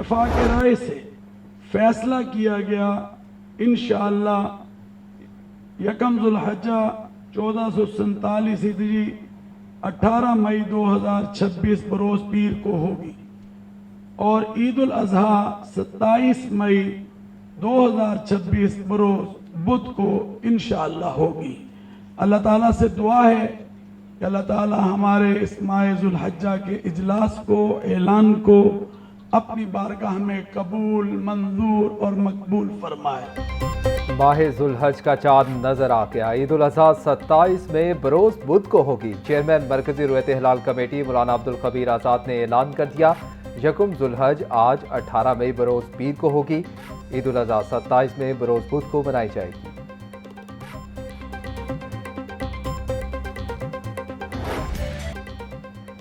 इत्तेफाक राय से फैसला किया गया इंशाअल्लाह यकम जुल्हज्जा 1447 हिजरी 18 मई 2026 बरोज़ पीर को होगी और ईद उल अज़हा 27 मई 2026 बरोज़ बुध को इंशाअल्लाह होगी। अल्लाह ताला से दुआ है कि अल्लाह ताला हमारे इस माह जुल्हज्जा के इजलास को, ऐलान को अपनी बारगाह में कबूल, मंजूर और मकबूल फरमाए। माह जुल्हज का चाँद नजर आ गया। ईद उल अज़हा 27 में बरोज़ बुध को होगी। चेयरमैन मरकजी रुयत हिलाल कमेटी मौलाना अब्दुल खबीर आज़ाद ने ऐलान कर दिया, यकम जुल्हज आज 18 मई बरोज़ पीर को होगी। ईद उल अज़हा 27 में बरोज़ बुध को मनाई जाएगी।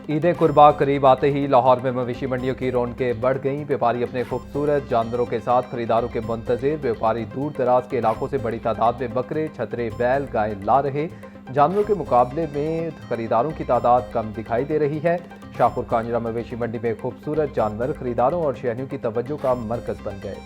ईद कुर्बा करीब आते ही लाहौर में मवेशी मंडियों की रौनकें बढ़ गईं। व्यापारी अपने खूबसूरत जानवरों के साथ खरीदारों के मुंतजिर। व्यापारी दूर दराज के इलाकों से बड़ी तादाद में बकरे, छतरे, बैल, गाय ला रहे। जानवरों के मुकाबले में खरीदारों की तादाद कम दिखाई दे रही है। शाहपुर कांजरा मवेशी मंडी में खूबसूरत जानवर खरीदारों और शहरियों की तवज्जो का मरकज बन गए।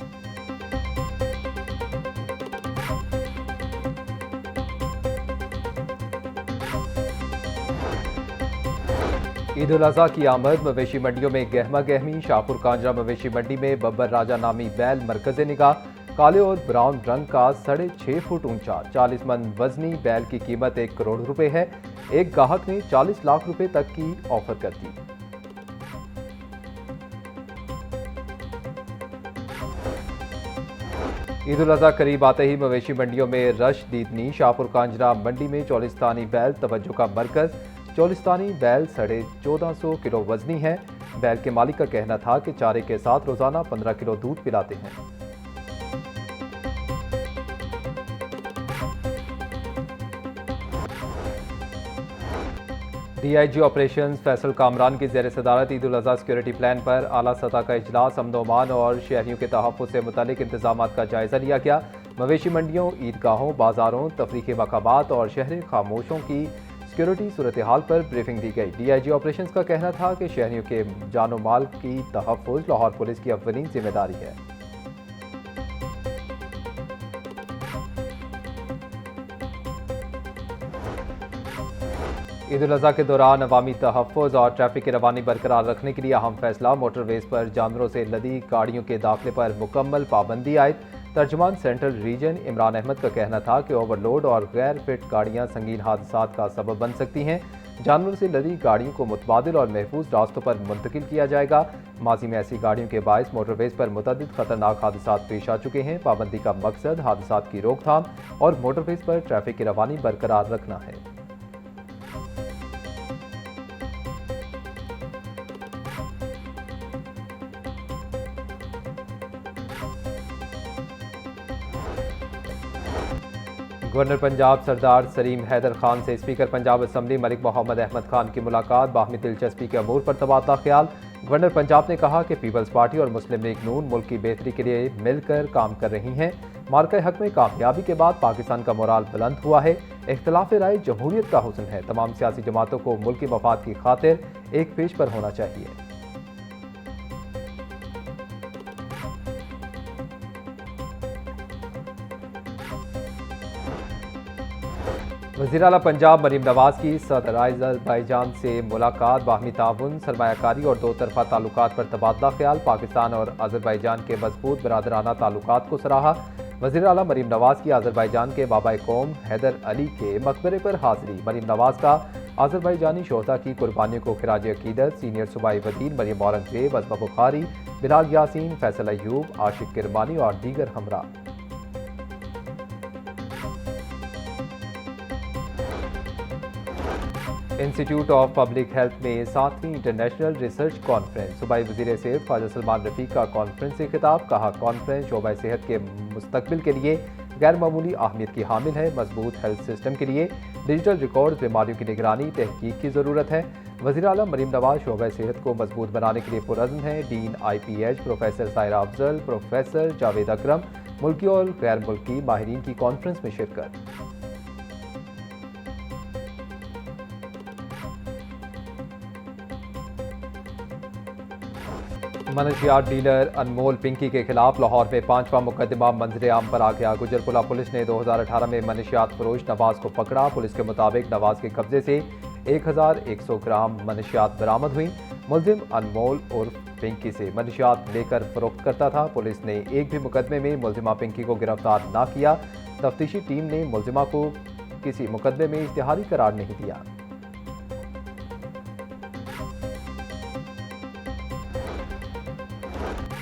ईद उल अज़हा की आमद मवेशी मंडियों में गहमा गहमी। शाहपुर कांजरा मवेशी मंडी में बब्बर राजा नामी बैल मरकज़े निगाह। काले और ब्राउन रंग का 6.5 फुट ऊंचा 40 मन वजनी बैल की कीमत 1 करोड़ रुपए है। एक गाहक ने 40 लाख रुपए तक की ऑफर कर दी। ईद उल अज़हा करीब आते ही मवेशी मंडियों में रश दीदनी। शाहपुर कांजरा मंडी में चौलिस्तानी बैल तवज्जो का मरकज। चौलिस्तानी बैल 1450 किलो वजनी है। बैल के मालिक का कहना था कि चारे के साथ रोजाना 15 किलो दूध पिलाते हैं। डीआईजी ऑपरेशंस फैसल कामरान की ज़ेर सदारत ईद उल अज़हा सिक्योरिटी प्लान पर आला सतह का इजलास। अमन अमान और शहरियों के तहफ़्फ़ुज़ से मुतालिक इंतजामात का जायजा लिया गया। मवेशी मंडियों, ईदगाहों, बाजारों, तफरीही मकामात और शहरी खामोशों की सिक्योरिटी सूरत हाल पर ब्रीफिंग दी गई। डीआईजी ऑपरेशंस का कहना था कि शहरियों के जानो माल की तहफ़्फ़ुज़ लाहौर पुलिस की अव्वलीन जिम्मेदारी है। ईद उल अज़हा के दौरान अवामी तहफ़्फ़ुज़ और ट्रैफिक की रवानी बरकरार रखने के लिए अहम फैसला। मोटरवेज़ पर जानवरों से लदी गाड़ियों के दाखिले पर मुकम्मल पाबंदी आयद। तर्जुमान सेंट्रल रीजन इमरान अहमद का कहना था कि ओवरलोड और गैर फिट गाड़ियां संगीन हादसात का सबब बन सकती हैं। जानवरों से लदी गाड़ियों को मुतबादिल और महफूज रास्तों पर मुंतकिल किया जाएगा। माजी में ऐसी गाड़ियों के बायस मोटरवेज़ पर मुतअद्दिद खतरनाक हादसात पेश आ चुके हैं। पाबंदी का मकसद हादसात की रोकथाम और मोटरवेज़ पर ट्रैफिक की रवानी बरकरार रखना है। गवर्नर पंजाब सरदार सलीम हैदर खान से स्पीकर पंजाब असम्बली मलिक मोहम्मद अहमद खान की मुलाकात। बाहमी दिलचस्पी के अमूर पर तबादला ख्याल। गवर्नर पंजाब ने कहा कि पीपल्स पार्टी और मुस्लिम लीग नून मुल्क की बेहतरी के लिए मिलकर काम कर रही हैं। मार्का हक में कामयाबी के बाद पाकिस्तान का मोराल बुलंद हुआ है। इख्तिलाफ राय जमहूरियत का हुस्न है। तमाम सियासी जमातों को मुल्क की मफाद की खातिर एक पेज पर होना चाहिए। वज़ीर आला पंजाब मरीम नवाज की सदर अज़रबैजान से मुलाकात। बाहमी ताउन, सरमायाकारी और दो तरफा ताल्लुकात पर तबादला ख्याल। पाकिस्तान और अज़रबैजान के मजबूत बरादराना ताल्लुकात को सराहा। वज़ीर आला मरीम नवाज की अज़रबैजान के बाबाए कौम हैदर अली के मकबरे पर हाजिरी। मरीम नवाज का अज़रबैजानी शोहदा की कुर्बानियों को खिराज अकीदत। सीनियर सूबाई वज़ीर मरीम औरंगज़ेब, अज़मा बुखारी, बिलाल यासीन, फैसल अयूब, आशिक किरमानी और दीगर हमरा। इंस्टीट्यूट ऑफ पब्लिक हेल्थ में 7वीं इंटरनेशनल रिसर्च कॉन्फ्रेंस। सूबाई वज़ीर सेहत ख्वाजा सलमान रफ़ीक का कॉन्फ्रेंस से खिताब। कहा, कॉन्फ्रेंस शोबा सेहत के मुस्तकबिल के लिए गैर मामूली अहमियत की हामिल है। मजबूत हेल्थ सिस्टम के लिए डिजिटल रिकॉर्ड, बीमारियों की निगरानी, तहकीक की ज़रूरत है। वज़ीर आला मरीम नवाज शोबा सेहत को मजबूत बनाने के लिए पुरअज़्म है। Dean IPH professor Saira Afzal, professor Javed Akram, मुल्की और गैर मुल्की माहिरीन की कॉन्फ्रेंस में शिरकत। मनशियात डीलर अनमोल पिंकी के खिलाफ लाहौर में 5वां मुकदमा मंजर आम पर आ गया। गुजरपुरा पुलिस ने 2018 में मनशियात फरोश नवाज को पकड़ा। पुलिस के मुताबिक नवाज के कब्जे से 1100 ग्राम मनशियात बरामद हुई। मुलजिम अनमोल उर्फ पिंकी से मनशियात लेकर फरोख्त करता था। पुलिस ने एक भी मुकदमे में मुलजिमा पिंकी को गिरफ्तार न किया। तफ्तीशी टीम ने मुलजिमा को किसी मुकदमे में इश्तिहारी करार नहीं दिया।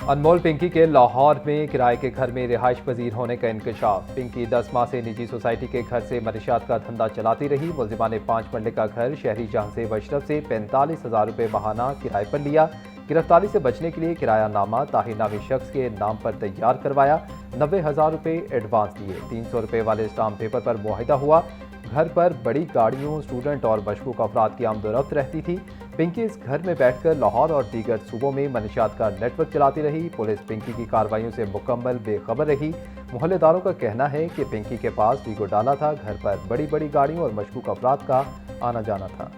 अनमोल पिंकी के लाहौर में किराए के घर में रिहाइश पजीर होने का इंकशाफ। पिंकी 10 माह से निजी सोसाइटी के घर से मनशियात का धंधा चलाती रही। मुलजिमा ने 5 मरले का घर शहरी जहांसेब अशरफ से 45,000 रुपये माहाना किराए पर लिया। गिरफ्तारी से बचने के लिए किराया नामा ताहिर नामी शख्स के नाम पर तैयार करवाया। 90,000 रुपये एडवांस दिए। 300 रुपये वाले स्टाम्प पेपर पर मुआहिदा हुआ। घर पर बड़ी गाड़ियों, स्टूडेंट और मशकूक अफराद की आमदोरफ्त रहती थी। पिंकी इस घर में बैठकर लाहौर और दीगर सूबों में मनशियात का नेटवर्क चलाती रही। पुलिस पिंकी की कार्रवाइयों से मुकम्मल बेखबर रही। मोहल्लेदारों का कहना है कि पिंकी के पास वीगो डाला था। घर पर बड़ी बड़ी गाड़ियों और मशकूक अफराद का आना जाना था।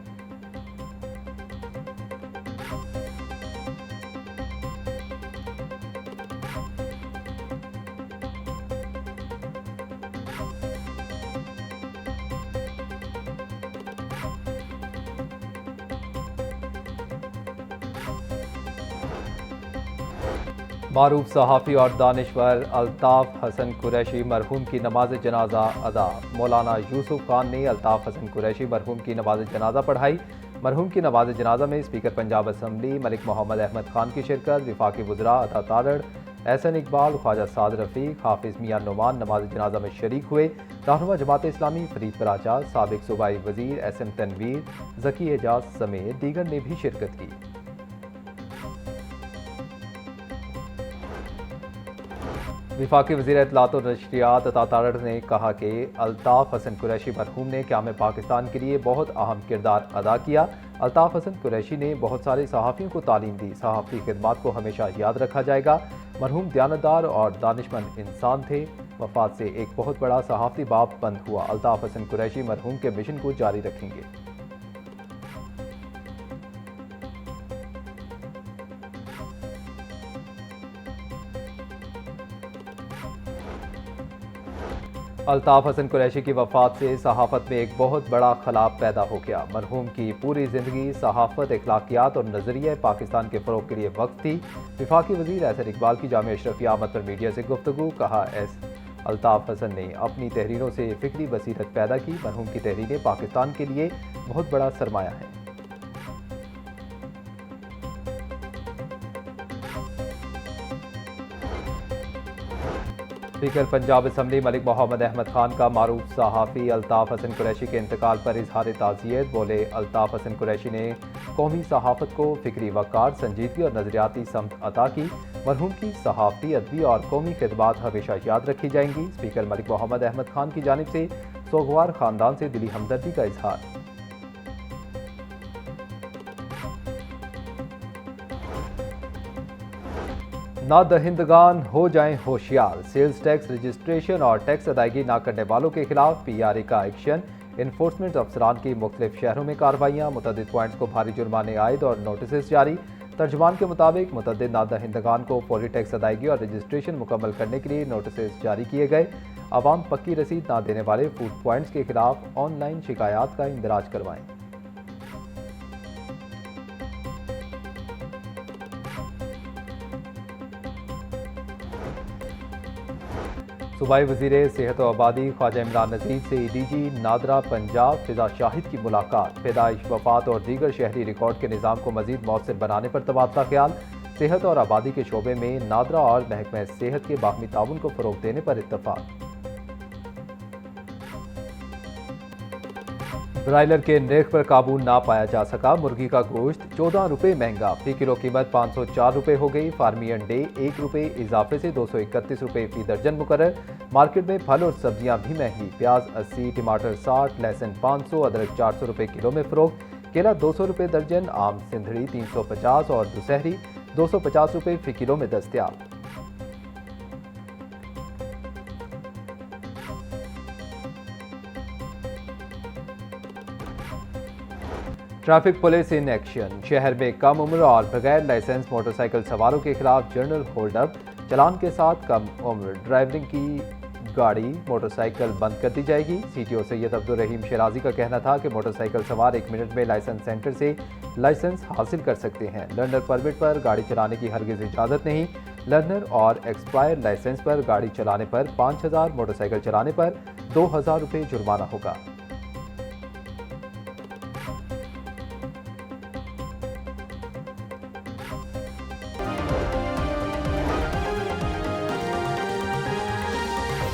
मारूफ सहाफ़ी और दानिश्वर अल्ताफ़ हसन कुरैशी मरहूम की नमाज जनाजा अदा। मौलाना यूसुफ खान ने अल्ताफ़ हसन कुरैशी मरहूम की नमाज जनाजा पढ़ाई। मरहूम की नमाज जनाजा में स्पीकर पंजाब असम्बली मलिक मोहम्मद अहमद खान की शिरकत। विफाकी वज़रा अता तारड़, एहसन इकबाल, ख्वाजा साद रफ़ीक, हाफिज़ मियां नुमान नमाज जनाजा में शरीक हुए। रहनुमा जमात इस्लामी फरीद कराचा, साबिक सूबाई वज़ीर SM तनवीर, ज़की एजाज समेत दीगर ने भी शिरकत की। विफाकी वज़ीर इत्तलात और नशरियात अता तारड़ ने कहा कि अल्ताफ़ हसन कुरैशी मरहूम ने क़याम पाकिस्तान के लिए बहुत अहम किरदार अदा किया। अल्ताफ़ हसन कुरैशी ने बहुत सारे सहाफ़ियों को तालीम दी। सहाफ़ी खिदमात को हमेशा याद रखा जाएगा। मरहूम दयानतदार और दानिशमंद इंसान थे। वफ़ात से एक बहुत बड़ा सहाफ़ी बाब बंद हुआ। अल्ताफ़ हसन कुरैशी मरहूम के मिशन को जारी रखेंगे। अल्ताफ़ हसन कुरैशी की वफ़ात से सहाफ़त में एक बहुत बड़ा खलाफ पैदा हो गया। मरहूम की पूरी ज़िंदगी सहाफ़त, अखलाकियात और नज़रिया पाकिस्तान के फ़रोग़ के लिए वक्त थी। विफाकी वज़ीर एहसन इकबाल की जामिया अशरफिया आमद पर मीडिया से गुफ्तगू। कहा, अल्ताफ़ हसन ने अपनी तहरीरों से फ़िक्री बसीरत पैदा की। मरहूम की तहरीरें पाकिस्तान के लिए बहुत बड़ा सरमाया है। स्पीकर पंजाब असम्बली मलिक मोहम्मद अहमद खान का मारूफ सहाफ़ी अल्ताफ़ हसन कुरैशी के इंतकाल पर इजहार ताज़ियत। बोले, अल्ताफ़ हसन कुरैशी ने कौमी सहाफ़त को फ़िक्री वक़ार, संजीदगी और नज़रियाती समत अता की। मरहूम की सहाफ़ती, अदबी और कौमी खिदमात हमेशा याद रखी जाएंगी। स्पीकर मलिक मोहम्मद अहमद खान की जानिब से सोगवार ख़ानदान से दिली हमदर्दी का इजहार। नादहिंदगान हो जाएं होशियार। सेल्स टैक्स रजिस्ट्रेशन और टैक्स अदायगी ना करने वालों के खिलाफ PRA का एक्शन। इन्फोर्समेंट अफसरान की मुख्तलिफ शहरों में कार्रवाइयाँ। मुतअद्दिद पॉइंट्स को भारी जुर्माने आयद और नोटिस जारी। तर्जुमान के मुताबिक मुतअद्दिद नादहिंदगान को फौरी टैक्स अदायगी और रजिस्ट्रेशन मुकम्मल करने के लिए नोटिस जारी किए गए। आवाम पक्की रसीद ना देने वाले फूड पॉइंट्स के खिलाफ ऑनलाइन शिकायत का इंदराज करवाएं। सूबाई वज़ीर सेहत और आबादी ख्वाजा इमरान नज़ीर से DG नादरा पंजाब फिजा शाहिद की मुलाकात। पैदाइश, वफ़ात और दीगर शहरी रिकॉर्ड के निज़ाम को मज़ीद मौसर बनाने पर तबादला ख्याल। सेहत और आबादी के शोबे में नादरा और महकमा सेहत के बाहमी ताउन को फ़रोग़ देने पर इत्तफ़ाक़। ब्रायलर के नर्ख पर काबू ना पाया जा सका। मुर्गी का गोश्त 14 रुपये महंगा। फी किलो कीमत 504 रुपये हो गई। फार्मी अंडे 1 रुपये इजाफे से 231 रुपये फी दर्जन मुकर्रर। मार्केट में फल और सब्जियां भी महंगी। प्याज 80, टमाटर 60, लहसुन 500, अदरक 400 रुपये किलो में फ़रोख्त। केला 200 रुपये दर्जन, आम सिंधड़ी 350 और दुसहरी 250 रुपये फी किलो में दस्तयाब। Traffic police in action. शहर में कम उम्र और बगैर लाइसेंस मोटरसाइकिल सवारों के खिलाफ जनरल होल्ड अप। चालान के साथ कम उम्र ड्राइविंग की गाड़ी मोटरसाइकिल बंद कर दी जाएगी। सीटीओ सैयद अब्दुल रहीम शिराजी का कहना था कि मोटरसाइकिल सवार 1 मिनट में लाइसेंस सेंटर से लाइसेंस हासिल कर सकते हैं। लर्नर परमिट पर गाड़ी चलाने की हरगिज इजाज़त नहीं। लर्नर और एक्सपायर लाइसेंस पर गाड़ी चलाने पर 5,000, मोटरसाइकिल चलाने पर 2,000 रुपये जुर्माना होगा।